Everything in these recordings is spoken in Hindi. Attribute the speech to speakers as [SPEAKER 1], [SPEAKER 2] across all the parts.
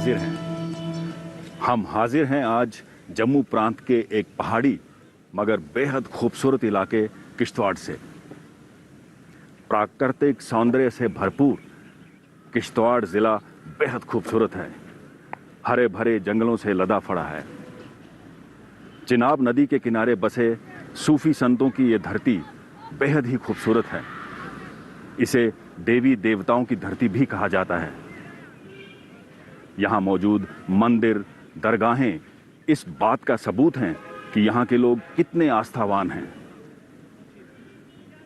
[SPEAKER 1] हाजिर हैं। हम हाजिर हैं आज जम्मू प्रांत के एक पहाड़ी मगर बेहद खूबसूरत इलाके किश्तवाड़ से। प्राकृतिक सौंदर्य से भरपूर किश्तवाड़ जिला बेहद खूबसूरत है। हरे भरे जंगलों से लदा पड़ा है। चिनाब नदी के किनारे बसे सूफी संतों की ये धरती बेहद ही खूबसूरत है। इसे देवी देवताओं की धरती भी कहा जाता है। यहाँ मौजूद मंदिर, दरगाहें इस बात का सबूत हैं कि यहाँ के लोग कितने आस्थावान हैं।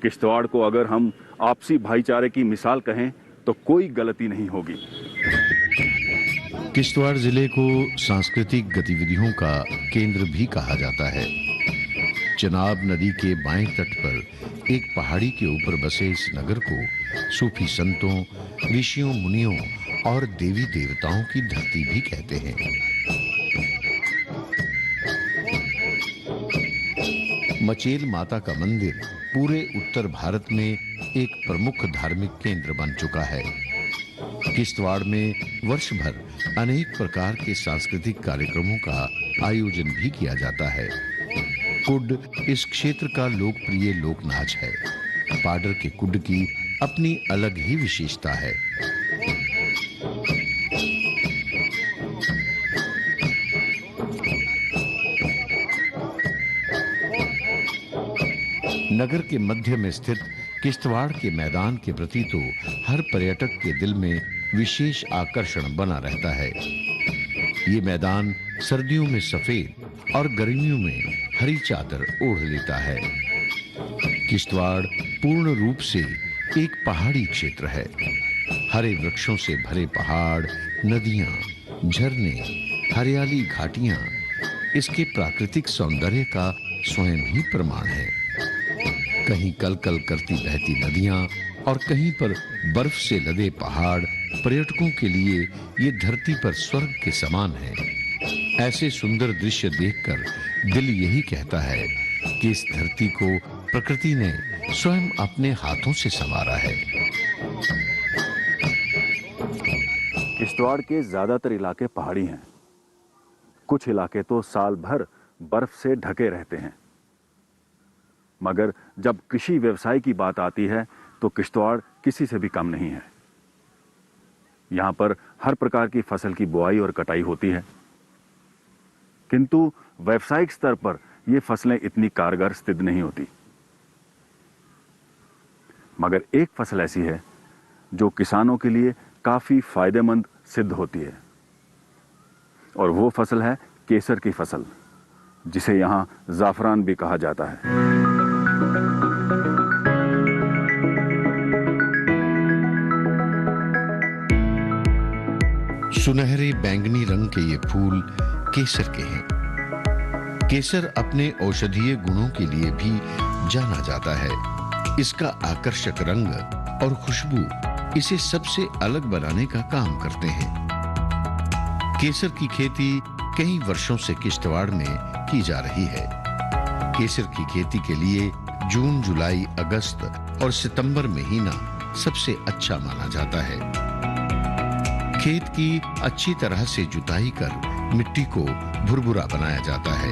[SPEAKER 1] किश्तवाड़ को अगर हम आपसी भाईचारे की मिसाल कहें तो कोई गलती नहीं होगी।
[SPEAKER 2] किश्तवाड़ जिले को सांस्कृतिक गतिविधियों का केंद्र भी कहा जाता है। चिनाब नदी के बाएं तट पर एक पहाड़ी के ऊपर बसे इस नगर को सूफी संतों, ऋषियों, मुनियों और देवी देवताओं की धरती भी कहते हैं। मचेल माता का मंदिर पूरे उत्तर भारत में एक प्रमुख धार्मिक केंद्र बन चुका है। किश्तवाड़ में वर्ष भर अनेक प्रकार के सांस्कृतिक कार्यक्रमों का आयोजन भी किया जाता है। कुड इस क्षेत्र का लोकप्रिय लोक नाच है। पाडर के कुड की अपनी अलग ही विशेषता है। नगर के मध्य में स्थित किश्तवाड़ के मैदान के प्रति तो हर पर्यटक के दिल में विशेष आकर्षण बना रहता है। ये मैदान सर्दियों में सफेद और गर्मियों में हरी चादर ओढ़ लेता है। किश्तवाड़ पूर्ण रूप से एक पहाड़ी क्षेत्र है। हरे वृक्षों से भरे पहाड़, नदियां, झरने, हरियाली घाटियां इसके प्राकृतिक सौंदर्य का स्वयं ही प्रमाण है। कहीं कल-कल करती बहती नदियां और कहीं पर बर्फ से लदे पहाड़ पर्यटकों के लिए ये धरती पर स्वर्ग के समान है। ऐसे सुंदर दृश्य देखकर दिल यही कहता है कि इस धरती को प्रकृति ने स्वयं अपने हाथों से संवारा है।
[SPEAKER 1] किश्तवाड़ के ज्यादातर इलाके पहाड़ी हैं। कुछ इलाके तो साल भर बर्फ से ढके रहते हैं। मगर जब कृषि व्यवसाय की बात आती है तो किश्तवाड़ किसी से भी कम नहीं है। यहाँ पर हर प्रकार की फसल की बुआई और कटाई होती है, किंतु व्यावसायिक स्तर पर ये फसलें इतनी कारगर सिद्ध नहीं होती। मगर एक फसल ऐसी है जो किसानों के लिए काफी फायदेमंद सिद्ध होती है, और वो फसल है केसर की फसल, जिसे यहाँ जाफरान भी कहा जाता है।
[SPEAKER 2] सुनहरे बैंगनी रंग के ये फूल केसर के हैं। केसर अपने औषधीय गुणों के लिए भी जाना जाता है। इसका आकर्षक रंग और खुशबू इसे सबसे अलग बनाने का काम करते हैं। केसर की खेती कई वर्षों से किश्तवाड़ में की जा रही है। केसर की खेती के लिए जून, जुलाई, अगस्त और सितंबर महीना सबसे अच्छा माना जाता है। खेत की अच्छी तरह से जुताई कर मिट्टी को भुरभुरा बनाया जाता है।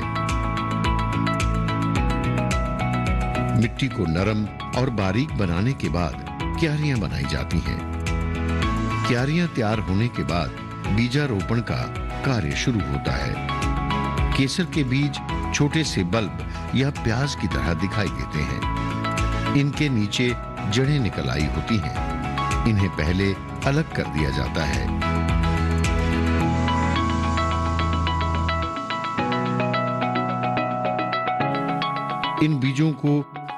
[SPEAKER 2] मिट्टी को नरम और बारीक बनाने के बाद क्यारियां बनाई जाती हैं। क्यारियां तैयार होने के बाद बीजारोपण का कार्य शुरू होता है। केसर के बीज छोटे से बल्ब या प्याज की तरह दिखाई देते हैं। इनके नीचे जड़ें निकल आई होती हैं। इन्हें पहले अलग कर दिया जाता है। इन बीजों को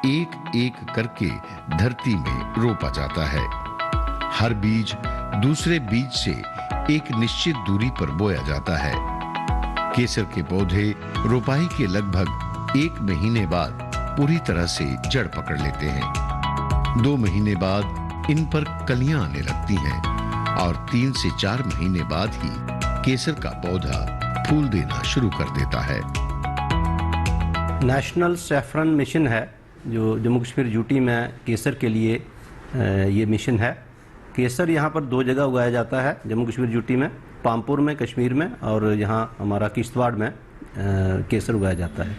[SPEAKER 2] एक-एक करके धरती में रोपा जाता है। हर बीज दूसरे बीज से एक निश्चित दूरी पर बोया जाता है। केसर के पौधे रोपाई के लगभग 1 महीने बाद पूरी तरह से जड़ पकड़ लेते हैं। 2 महीने बाद इन पर कलियां आने लगती हैं और 3 से 4 महीने बाद ही केसर का पौधा फूल देना शुरू कर देता है।
[SPEAKER 3] नेशनल सैफरन मिशन है जो जम्मू कश्मीर यूटी में केसर के लिए ये मिशन है। केसर यहाँ पर 2 जगह उगाया जाता है जम्मू कश्मीर यूटी में। पामपुर में कश्मीर में और यहाँ हमारा किश्तवाड़ में केसर उगाया जाता है।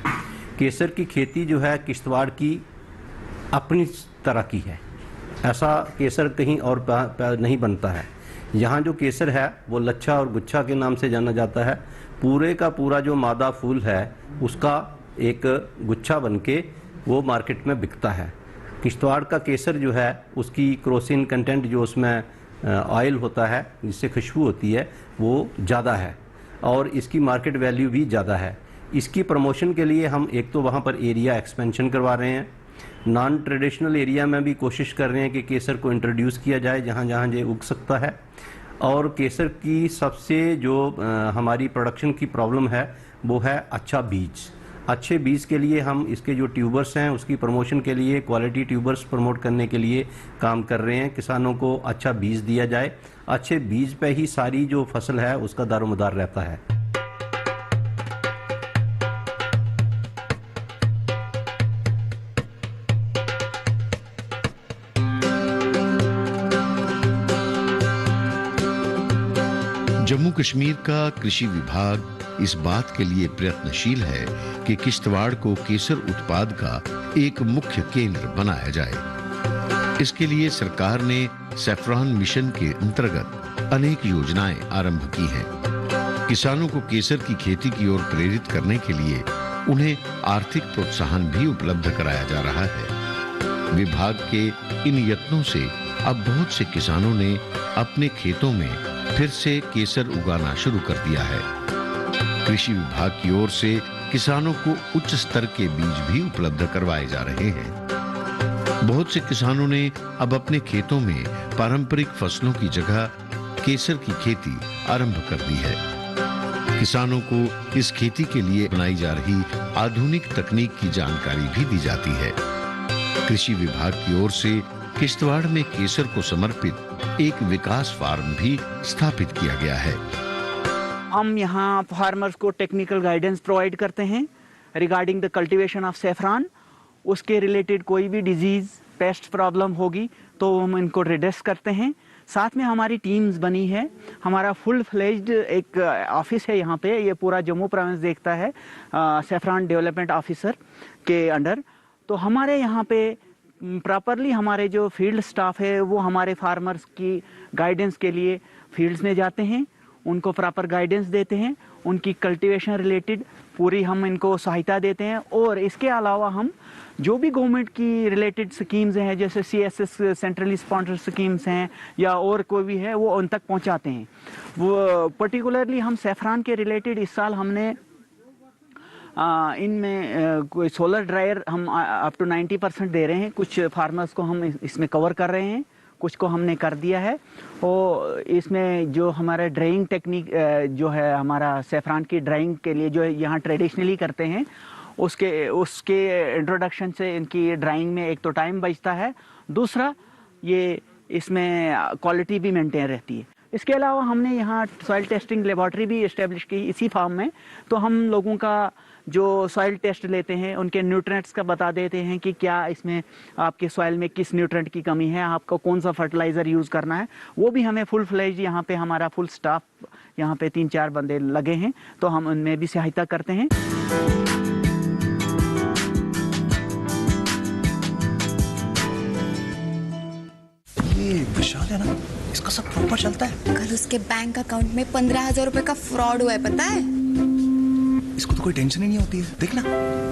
[SPEAKER 3] केसर की खेती जो है किश्तवाड़ की अपनी तरह की है, ऐसा केसर कहीं और नहीं बनता है। यहाँ जो केसर है वो लच्छा और गुच्छा के नाम से जाना जाता है। पूरे का पूरा जो मादा फूल है उसका एक गुच्छा बनके वो मार्केट में बिकता है। किश्तवाड़ का केसर जो है उसकी क्रोसिन कंटेंट जो उसमें ऑयल होता है जिससे खुशबू होती है वो ज़्यादा है और इसकी मार्केट वैल्यू भी ज़्यादा है। इसकी प्रमोशन के लिए हम एक तो वहाँ पर एरिया एक्सपेंशन करवा रहे हैं, नॉन ट्रेडिशनल एरिया में भी कोशिश कर रहे हैं कि केसर को इंट्रोड्यूस किया जाए जहाँ जहाँ ये उग सकता है। और केसर की सबसे जो हमारी प्रोडक्शन की प्रॉब्लम है वो है अच्छा बीज। अच्छे बीज के लिए हम इसके जो ट्यूबर्स हैं उसकी प्रमोशन के लिए क्वालिटी ट्यूबर्स प्रमोट करने के लिए काम कर रहे हैं। किसानों को अच्छा बीज दिया जाए, अच्छे बीज पे ही सारी जो फसल है उसका दारोमदार रहता है।
[SPEAKER 2] जम्मू कश्मीर का कृषि विभाग इस बात के लिए प्रयत्नशील है कि किश्तवाड़ को केसर उत्पाद का एक मुख्य केंद्र बनाया जाए। इसके लिए सरकार ने सैफरॉन मिशन के अंतर्गत अनेक योजनाएं आरंभ की हैं। किसानों को केसर की खेती की ओर प्रेरित करने के लिए उन्हें आर्थिक प्रोत्साहन भी उपलब्ध कराया जा रहा है। विभाग के इन यत्नों से अब बहुत से किसानों ने अपने खेतों में फिर से केसर उगाना शुरू कर दिया है। कृषि विभाग की ओर से किसानों को उच्च स्तर के बीज भी उपलब्ध करवाए जा रहे हैं। बहुत से किसानों ने अब अपने खेतों में पारंपरिक फसलों की जगह केसर की खेती आरंभ कर दी है। किसानों को इस खेती के लिए बनाई जा रही आधुनिक तकनीक की जानकारी भी दी जाती है। कृषि विभाग की ओर से किश्तवाड़ में केसर को समर्पित एक विकास फार्म भी स्थापित किया गया है।
[SPEAKER 4] हम यहाँ फार्मर्स को टेक्निकल गाइडेंस प्रोवाइड करते हैं regarding the cultivation of saffron. उसके रिलेटेड कोई भी डिजीज पेस्ट प्रॉब्लम होगी तो हम इनको रिड्रेस करते हैं। साथ में हमारी टीम्स बनी है, हमारा फुल फ्लेज्ड एक ऑफिस है यहाँ पे, ये पूरा जम्मू प्रोविंस देखता है सैफरॉन डेवलपमेंट ऑफिसर के अंडर। तो हमारे यहाँ पे प्रॉपरली हमारे जो फील्ड स्टाफ है वो हमारे फार्मर्स की गाइडेंस के लिए फील्ड्स में जाते हैं, उनको प्रॉपर गाइडेंस देते हैं, उनकी कल्टीवेशन रिलेटेड पूरी हम इनको सहायता देते हैं। और इसके अलावा हम जो भी गवर्नमेंट की रिलेटेड स्कीम्स हैं जैसे CSS सेंट्रली स्पॉन्सर्ड स्कीम्स हैं या और कोई भी है वो उन तक पहुंचाते हैं। वो पर्टिकुलरली हम सैफरॉन के रिलेटेड इस साल हमने इनमें कोई सोलर ड्रायर हम अप टू 90% दे रहे हैं। कुछ फार्मर्स को हम इसमें कवर कर रहे हैं, कुछ को हमने कर दिया है। और इसमें जो हमारा ड्राइंग टेक्निक जो है हमारा सैफरॉन की ड्राइंग के लिए जो यहाँ ट्रेडिशनली करते हैं उसके इंट्रोडक्शन से इनकी ड्राइंग में एक तो टाइम बचता है, दूसरा ये इसमें क्वालिटी भी मेंटेन रहती है। इसके अलावा हमने यहाँ सॉइल टेस्टिंग लेबॉर्ट्री भी इस्टेब्लिश की इसी फार्म में। तो हम लोगों का जो सॉइल टेस्ट लेते हैं उनके न्यूट्रिएंट्स का बता देते हैं कि क्या इसमें आपके सॉइल में किस न्यूट्रिएंट की कमी है, आपको कौन सा फर्टिलाइज़र यूज़ करना है। वो भी हमें फुल फ्लेज यहाँ पे हमारा फुल स्टाफ यहाँ पे 3-4 बंदे लगे हैं, तो हम उनमें भी सहायता करते हैं।
[SPEAKER 5] ये विशाल है ना, इसका सब प्रॉपर चलता है।
[SPEAKER 6] कल उसके बैंक अकाउंट में 15,000 रुपए का फ्रॉड हुआ है, पता है?
[SPEAKER 5] इसको तो कोई टेंशन ही नहीं होती है, देखना।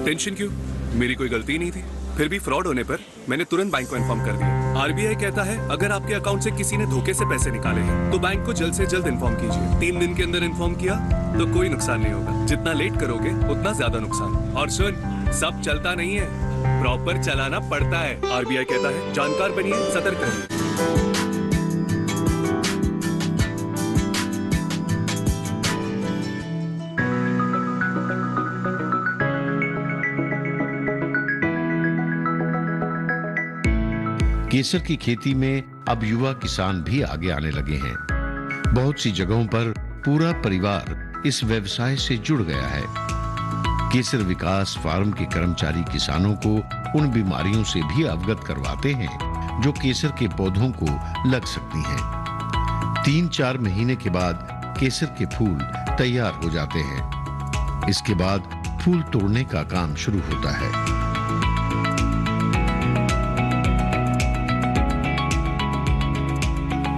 [SPEAKER 7] टेंशन क्यों? मेरी कोई गलती नहीं थी। फिर भी फ्रॉड होने पर मैंने तुरंत बैंक को इन्फॉर्म कर दिया। RBI कहता है अगर आपके अकाउंट से किसी ने धोखे से पैसे निकाले हैं तो बैंक को जल्द से जल्द इन्फॉर्म कीजिए। 3 दिन के अंदर इन्फॉर्म किया तो कोई नुकसान नहीं होगा, जितना लेट करोगे उतना ज्यादा नुकसान। और सुन, सब चलता नहीं है, प्रॉपर चलाना पड़ता है। RBI कहता है जानकार बनिए, सतर्क रहिए।
[SPEAKER 2] केसर की खेती में अब युवा किसान भी आगे आने लगे हैं। बहुत सी जगहों पर पूरा परिवार इस व्यवसाय से जुड़ गया है। केसर विकास फार्म के कर्मचारी किसानों को उन बीमारियों से भी अवगत करवाते हैं जो केसर के पौधों को लग सकती हैं। 3-4 महीने के बाद केसर के फूल तैयार हो जाते हैं। इसके बाद फूल तोड़ने का काम शुरू होता है।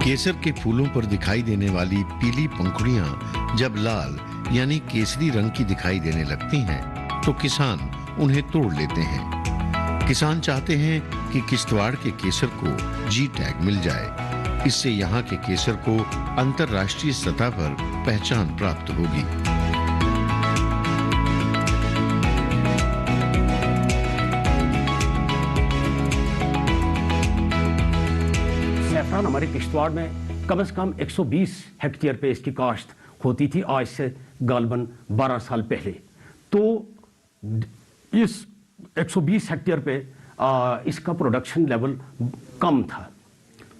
[SPEAKER 2] केसर के फूलों पर दिखाई देने वाली पीली पंखुड़ियां जब लाल यानी केसरी रंग की दिखाई देने लगती हैं, तो किसान उन्हें तोड़ लेते हैं। किसान चाहते हैं कि किश्तवाड़ के केसर को जी टैग मिल जाए। इससे यहाँ के केसर को अंतर्राष्ट्रीय सतह पर पहचान प्राप्त होगी।
[SPEAKER 3] सैफरान हमारे किश्तवाड़ में कम से कम 120 हेक्टेयर पे इसकी काश्त होती थी, आज से गालबन 12 साल पहले। तो इस 120 हेक्टेयर पे इसका प्रोडक्शन लेवल कम था।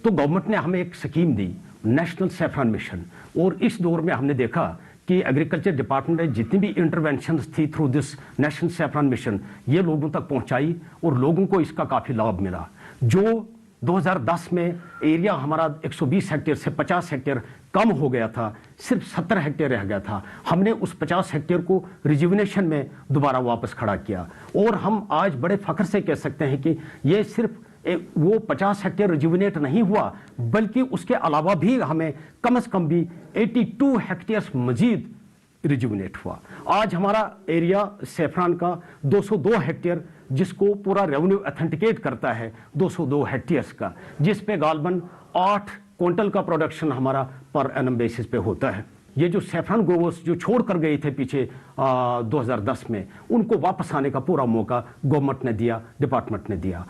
[SPEAKER 3] तो गवर्नमेंट ने हमें एक स्कीम दी, नेशनल सैफरान मिशन, और इस दौर में हमने देखा कि एग्रीकल्चर डिपार्टमेंट ने जितनी भी इंटरवेंशंस थी through this national saffron mission, ये लोगों तक पहुंचाई और लोगों को इसका काफ़ी लाभ मिला। जो 2010 में एरिया हमारा 120 हेक्टेयर से 50 हेक्टेयर कम हो गया था, सिर्फ 70 हेक्टेयर रह गया था, हमने उस 50 हेक्टेयर को रिजुविनेशन में दोबारा वापस खड़ा किया। और हम आज बड़े फख्र से कह सकते हैं कि ये सिर्फ वो 50 हेक्टेयर रिजुविनेट नहीं हुआ, बल्कि उसके अलावा भी हमें कम से कम भी 82 हेक्टेयर मजीद रिजुविनेट हुआ। आज हमारा एरिया सैफरान का 202 हेक्टेयर, जिसको पूरा रेवेन्यू ऑथेंटिकेट करता है 202 हेक्टेयर्स का, जिस पे गालबन 8 क्विंटल का प्रोडक्शन हमारा पर एनम बेसिस पे होता है। ये जो सैफरान ग्रोवर्स जो छोड़ कर गए थे पीछे 2010 में, उनको वापस आने का पूरा मौका गवर्नमेंट ने दिया, डिपार्टमेंट ने दिया।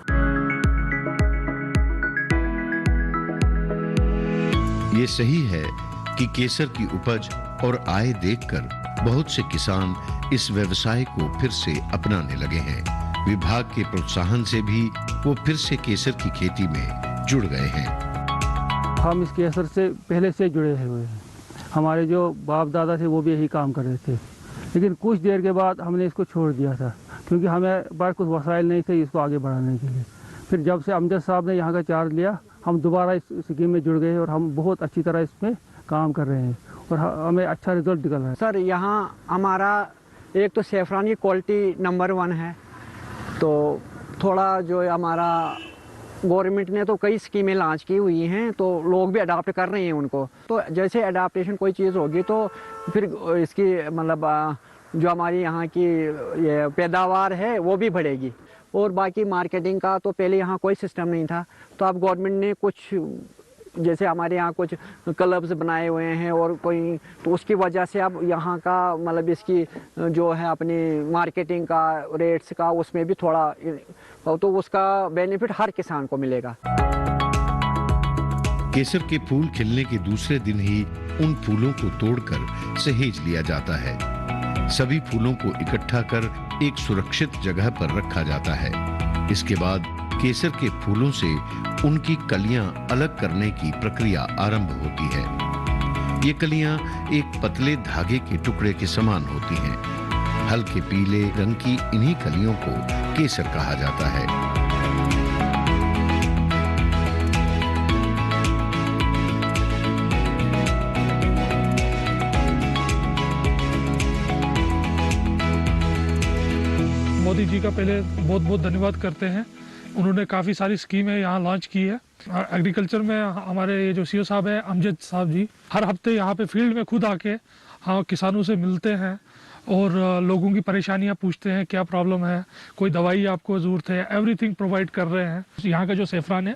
[SPEAKER 2] ये सही है कि केसर की उपज और आय देखकर बहुत से किसान इस व्यवसाय को फिर से अपनाने लगे हैं। विभाग के प्रोत्साहन से भी वो फिर से केसर की खेती में जुड़ गए हैं।
[SPEAKER 8] हम इस केसर से पहले से जुड़े हुए हैं। हमारे जो बाप दादा थे वो भी यही काम कर रहे थे, लेकिन कुछ देर के बाद हमने इसको छोड़ दिया था, क्योंकि हमें पास कुछ वसाइल नहीं थे इसको आगे बढ़ाने के लिए। फिर जब से अमजद साहब ने यहाँ का चार्ज लिया, हम दोबारा इस स्कीम में जुड़ गए और हम बहुत अच्छी तरह इसमें काम कर रहे हैं और हमें अच्छा रिजल्ट निकल रहा है।
[SPEAKER 4] सर, यहाँ हमारा एक तो सैफरान की क्वालिटी नंबर 1 है, तो थोड़ा जो हमारा गवर्नमेंट ने तो कई स्कीमें लॉन्च की हुई हैं, तो लोग भी अडाप्ट कर रहे हैं उनको। तो जैसे अडाप्टेशन कोई चीज़ होगी तो फिर इसकी मतलब जो हमारी यहाँ की ये पैदावार है वो भी बढ़ेगी। और बाकी मार्केटिंग का तो पहले यहाँ कोई सिस्टम नहीं था, तो अब गवर्नमेंट ने कुछ जैसे हमारे यहाँ कुछ क्लब्स बनाए हुए हैं और कोई, तो उसकी वजह से अब यहाँ का मतलब इसकी जो है अपनी मार्केटिंग का रेट्स का उसमें भी थोड़ा, तो उसका बेनिफिट हर किसान को मिलेगा।
[SPEAKER 2] केसर के फूल खिलने के दूसरे दिन ही उन फूलों को तोड़कर सहेज लिया जाता है। सभी फूलों को इकट्ठा कर एक सुरक्षित जगह पर रखा जाता है। इसके बाद केसर के फूलों से उनकी कलियां अलग करने की प्रक्रिया आरंभ होती है। ये कलियां एक पतले धागे के टुकड़े के समान होती हैं। हल्के पीले रंग की इन्हीं कलियों को केसर कहा जाता है।
[SPEAKER 9] मोदी जी का पहले बहुत बहुत धन्यवाद करते हैं। उन्होंने काफ़ी सारी स्कीमें यहाँ लॉन्च की है। एग्रीकल्चर में हमारे ये जो सीओ साहब हैं अमजद साहब जी, हर हफ्ते यहाँ पे फील्ड में खुद आके हाँ किसानों से मिलते हैं और लोगों की परेशानियाँ पूछते हैं, क्या प्रॉब्लम है, कोई दवाई आपको ज़रूरत है, एवरीथिंग प्रोवाइड कर रहे हैं। यहाँ का जो सेफरान है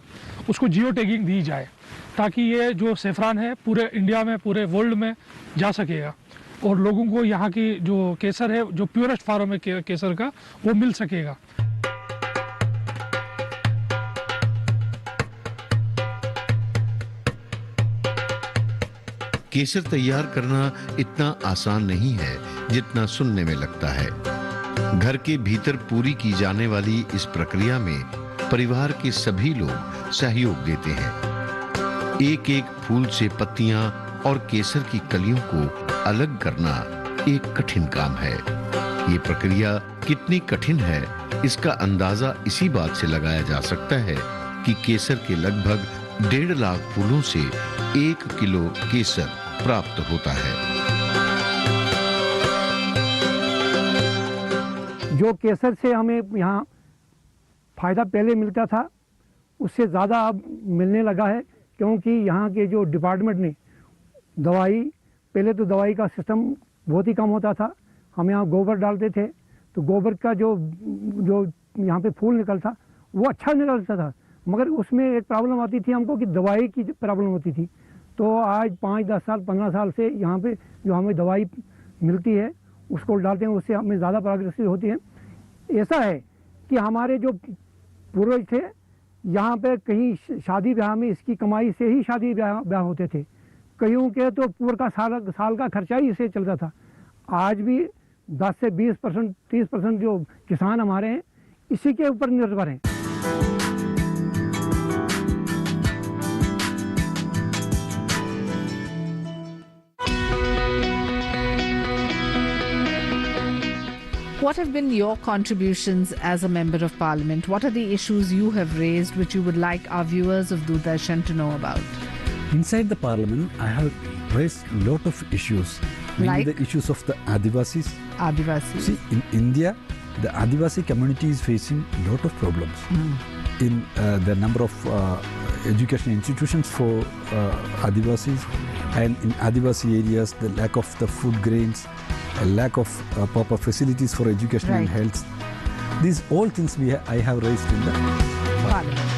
[SPEAKER 9] उसको जियो टैगिंग दी जाए, ताकि ये जो सेफरान है पूरे इंडिया में, पूरे वर्ल्ड में जा सकेगा और लोगों को यहाँ की जो केसर है, जो प्योरेस्ट फॉर्म है केसर का, वो मिल सकेगा।
[SPEAKER 2] केसर तैयार करना इतना आसान नहीं है जितना सुनने में लगता है। घर के भीतर पूरी की जाने वाली इस प्रक्रिया में परिवार के सभी लोग सहयोग देते हैं। एक एक फूल से पत्तियां और केसर की कलियों को अलग करना एक कठिन काम है। ये प्रक्रिया कितनी कठिन है इसका अंदाजा इसी बात से लगाया जा सकता है कि केसर के लगभग 1.5 लाख फूलों से 1 किलो केसर प्राप्त होता है।
[SPEAKER 8] जो केसर से हमें यहाँ फ़ायदा पहले मिलता था उससे ज़्यादा अब मिलने लगा है, क्योंकि यहाँ के जो डिपार्टमेंट ने दवाई, पहले तो दवाई का सिस्टम बहुत ही कम होता था। हम यहाँ गोबर डालते थे तो गोबर का जो यहाँ पे फूल निकलता वो अच्छा निकलता था, मगर उसमें एक प्रॉब्लम आती थी हमको कि दवाई की प्रॉब्लम होती थी। तो आज 5, 10 साल, 15 साल से यहाँ पे जो हमें दवाई मिलती है उसको डालते हैं, उससे हमें ज़्यादा प्रोग्रेस होती है। ऐसा है कि हमारे जो पूर्वज थे यहाँ पे कहीं शादी ब्याह में इसकी कमाई से ही शादी ब्याह होते थे, कईयों के तो पूरा साल का खर्चा ही इससे चलता था। आज भी 10 से 20%, 30% जो किसान हमारे हैं इसी के ऊपर निर्भर हैं।
[SPEAKER 10] What have been your contributions as a Member of Parliament? What are the issues you have raised which you would like our viewers of Doordarshan to know about?
[SPEAKER 11] Inside the Parliament, I have raised a lot of issues. Mainly the issues of the Adivasis.
[SPEAKER 10] Adivasis.
[SPEAKER 11] See, in India, the Adivasi community is facing a lot of problems. In the number of education institutions for Adivasis, and in Adivasi areas, the lack of the food grains, a lack of proper facilities for education and health. These all things I have raised in the Parliament.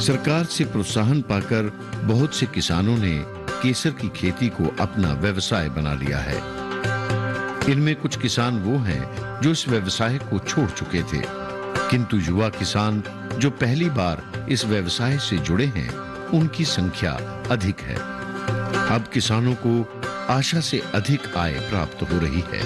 [SPEAKER 2] सरकार से प्रोत्साहन पाकर बहुत से किसानों ने केसर की खेती को अपना व्यवसाय बना लिया है। इनमें कुछ किसान वो हैं जो इस व्यवसाय को छोड़ चुके थे, किंतु युवा किसान जो पहली बार इस व्यवसाय से जुड़े हैं उनकी संख्या अधिक है। अब किसानों को आशा से अधिक आय प्राप्त हो रही है।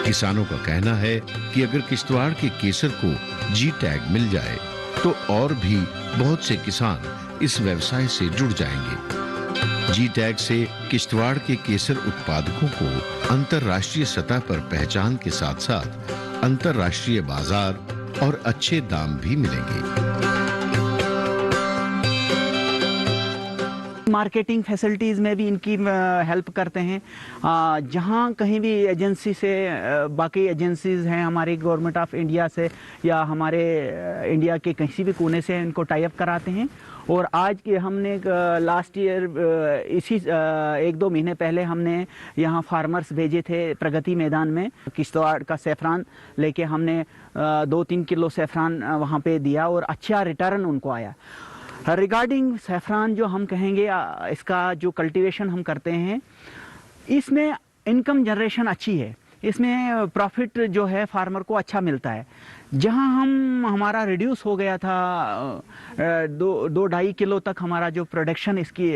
[SPEAKER 2] किसानों का कहना है कि अगर किश्तवाड़ के केसर को जी टैग मिल जाए तो और भी बहुत से किसान इस व्यवसाय से जुड़ जाएंगे। जी टैग से किश्तवाड़ के केसर उत्पादकों को अंतर्राष्ट्रीय सतह पर पहचान के साथ-साथ अंतर्राष्ट्रीय बाजार और अच्छे दाम भी मिलेंगे।
[SPEAKER 4] मार्केटिंग फैसिलिटीज़ में भी इनकी हेल्प करते हैं। जहाँ कहीं भी एजेंसी से बाकी एजेंसीज़ हैं हमारी गवर्नमेंट ऑफ इंडिया से या हमारे इंडिया के किसी भी कोने से इनको टाई अप कराते हैं। और आज के हमने लास्ट ईयर इसी 1-2 महीने पहले हमने यहाँ फार्मर्स भेजे थे प्रगति मैदान में, किश्तवाड़ का सैफरान लेके हमने 2-3 किलो सैफरान वहाँ पे दिया और अच्छा रिटर्न उनको आया। रिगार्डिंग सैफरान जो हम कहेंगे, इसका जो कल्टीवेशन हम करते हैं इसमें इनकम जनरेशन अच्छी है, इसमें प्रॉफिट जो है फार्मर को अच्छा मिलता है। जहां हमारा रिड्यूस हो गया था 2-2.5 किलो तक हमारा जो प्रोडक्शन इसकी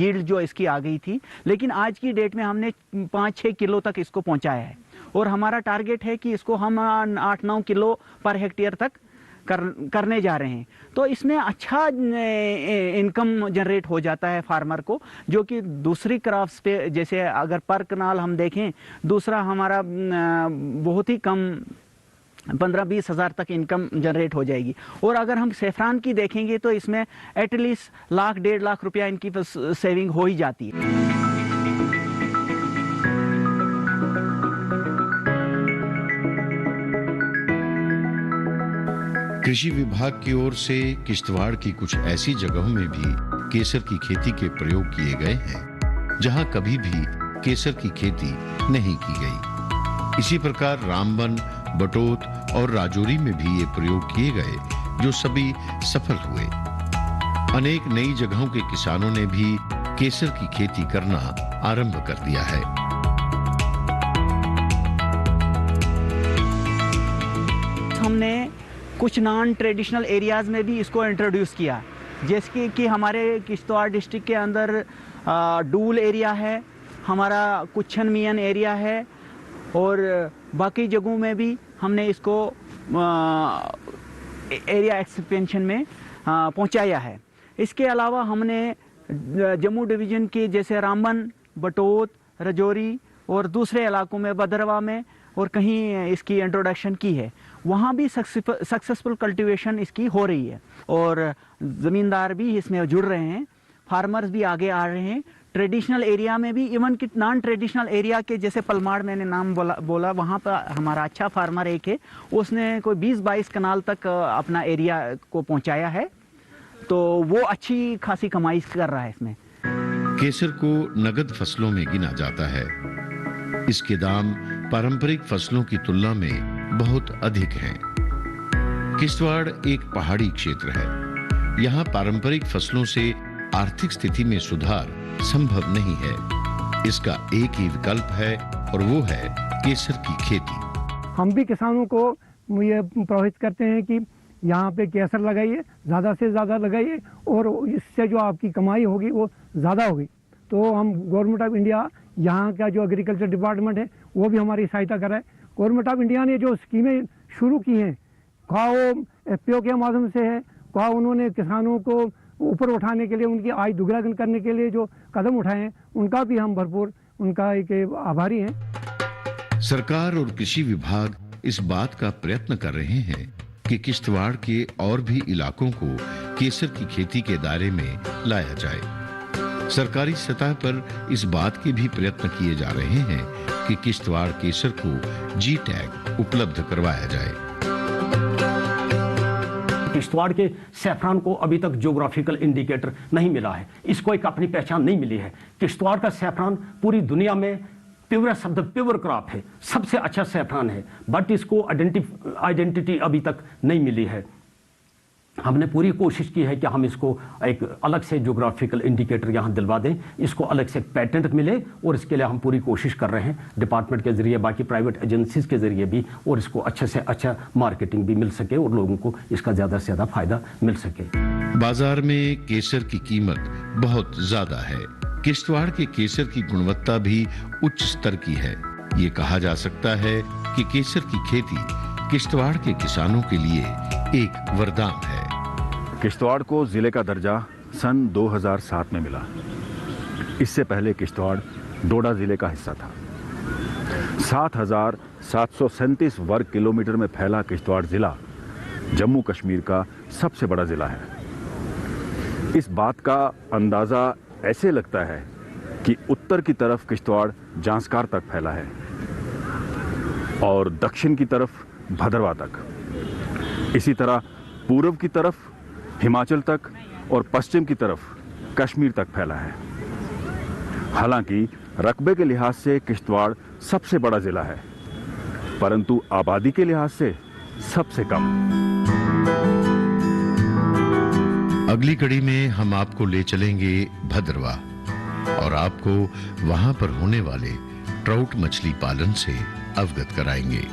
[SPEAKER 4] यील्ड जो इसकी आ गई थी, लेकिन आज की डेट में हमने 5-6 किलो तक इसको पहुंचाया है और हमारा टारगेट है कि इसको हम 8-9 किलो पर हेक्टेयर तक करने जा रहे हैं। तो इसमें अच्छा इनकम जनरेट हो जाता है फार्मर को, जो कि दूसरी क्रॉप्स पे जैसे अगर पर कनाल हम देखें, दूसरा हमारा बहुत ही कम 15-20 हज़ार तक इनकम जनरेट हो जाएगी। और अगर हम सैफरान की देखेंगे तो इसमें एटलीस्ट 1-1.5 लाख रुपया इनकी सेविंग हो ही जाती है।
[SPEAKER 2] कृषि विभाग की ओर से किश्तवाड़ की कुछ ऐसी जगहों में भी केसर की खेती के प्रयोग किए गए हैं जहां कभी भी केसर की खेती नहीं की गई। इसी प्रकार रामबन, बटोत और राजौरी में भी ये प्रयोग किए गए जो सभी सफल हुए। अनेक नई जगहों के किसानों ने भी केसर की खेती करना आरंभ कर दिया है।
[SPEAKER 4] हमने कुछ नॉन ट्रेडिशनल एरियाज़ में भी इसको इंट्रोड्यूस किया, जैसे कि हमारे किश्तवाड़ डिस्ट्रिक्ट के अंदर डूल एरिया है, हमारा कुछन मियन एरिया है और बाकी जगहों में भी हमने इसको एरिया एक्सपेंशन में पहुंचाया है। इसके अलावा हमने जम्मू डिवीज़न के जैसे रामबन, बटोत, रजौरी और दूसरे इलाकों में भद्रवा में और कहीं इसकी इंट्रोडक्शन की है। वहाँ भी सक्सेसफुल कल्टीवेशन इसकी हो रही है और ज़मींदार भी इसमें जुड़ रहे हैं, फार्मर्स भी आगे आ रहे हैं। ट्रेडिशनल एरिया में भी, इवन कि नॉन ट्रेडिशनल एरिया के जैसे पलमाड़ मैंने नाम बोला वहाँ पर हमारा अच्छा फार्मर एक है, उसने कोई 20-22 कनाल तक अपना एरिया को पहुँचाया है, तो वो अच्छी खासी कमाई कर रहा है इसमें।
[SPEAKER 2] केसर को नगद फसलों में गिना जाता है। इसके दाम पारंपरिक फसलों की तुलना में बहुत अधिक हैं। किश्तवाड़ एक पहाड़ी क्षेत्र है। यहाँ पारंपरिक फसलों से आर्थिक स्थिति में सुधार संभव नहीं है। इसका एक ही विकल्प है और वो है केसर की खेती।
[SPEAKER 8] हम भी किसानों को ये प्रोत्साहित करते हैं कि यहाँ पे केसर लगाइए, ज़्यादा से ज़्यादा लगाइए और इससे जो आपकी कमाई होगी वो ज़्यादा होगी। तो हम गवर्नमेंट ऑफ इंडिया, यहाँ का जो एग्रीकल्चर डिपार्टमेंट है वो भी हमारी सहायता कर रहा है। गवर्नमेंट ऑफ इंडिया ने जो स्कीमें शुरू की हैं, कहा वो FPO के माध्यम से है, कहा उन्होंने किसानों को ऊपर उठाने के लिए, उनकी आय दुगना करने के लिए जो कदम उठाए हैं, उनका भी हम भरपूर उनका एक आभारी हैं।
[SPEAKER 2] सरकार और कृषि विभाग इस बात का प्रयत्न कर रहे हैं कि किश्तवाड़ के और भी इलाकों को केसर की खेती के दायरे में लाया जाए। सरकारी सतह पर इस बात के भी प्रयत्न किए जा रहे हैं कि किश्तवाड़ केसर को जी टैग उपलब्ध करवाया जाए।
[SPEAKER 12] किश्तवाड़ के सैफरान को अभी तक ज्योग्राफिकल इंडिकेटर नहीं मिला है, इसको एक अपनी पहचान नहीं मिली है। किश्तवाड़ का सैफरान पूरी दुनिया में purest of the pure crop है, सबसे अच्छा सैफरान है, बट इसको आइडेंटिटी अभी तक नहीं मिली है। हमने पूरी कोशिश की है कि हम इसको एक अलग से ज्योग्राफिकल इंडिकेटर यहाँ दिलवा दें, इसको अलग से पैटेंट मिले, और इसके लिए हम पूरी कोशिश कर रहे हैं डिपार्टमेंट के जरिए, बाकी प्राइवेट एजेंसीज के जरिए भी, और इसको अच्छे से अच्छा मार्केटिंग भी मिल सके और लोगों को इसका ज़्यादा से ज़्यादा फायदा मिल सके।
[SPEAKER 2] बाजार में केसर की कीमत बहुत ज्यादा है। किश्तवाड़ के केसर की गुणवत्ता भी उच्च स्तर की है। ये कहा जा सकता है कि केसर की खेती किश्तवाड़ के किसानों के लिए एक वरदान है।
[SPEAKER 1] किश्तवाड़ को जिले का दर्जा सन 2007 में मिला। इससे पहले किश्तवाड़ डोडा जिले का हिस्सा था। 7,737 वर्ग किलोमीटर में फैला किश्तवाड़ जिला जम्मू कश्मीर का सबसे बड़ा जिला है। इस बात का अंदाजा ऐसे लगता है कि उत्तर की तरफ किश्तवाड़ जांस्कार तक फैला है और दक्षिण की तरफ भद्रवा तक, इसी तरह पूर्व की तरफ हिमाचल तक और पश्चिम की तरफ कश्मीर तक फैला है। हालांकि रकबे के लिहाज से किश्तवाड़ सबसे बड़ा जिला है, परंतु आबादी के लिहाज से सबसे कम।
[SPEAKER 2] अगली कड़ी में हम आपको ले चलेंगे भद्रवा और आपको वहां पर होने वाले ट्राउट मछली पालन से अवगत कराएंगे।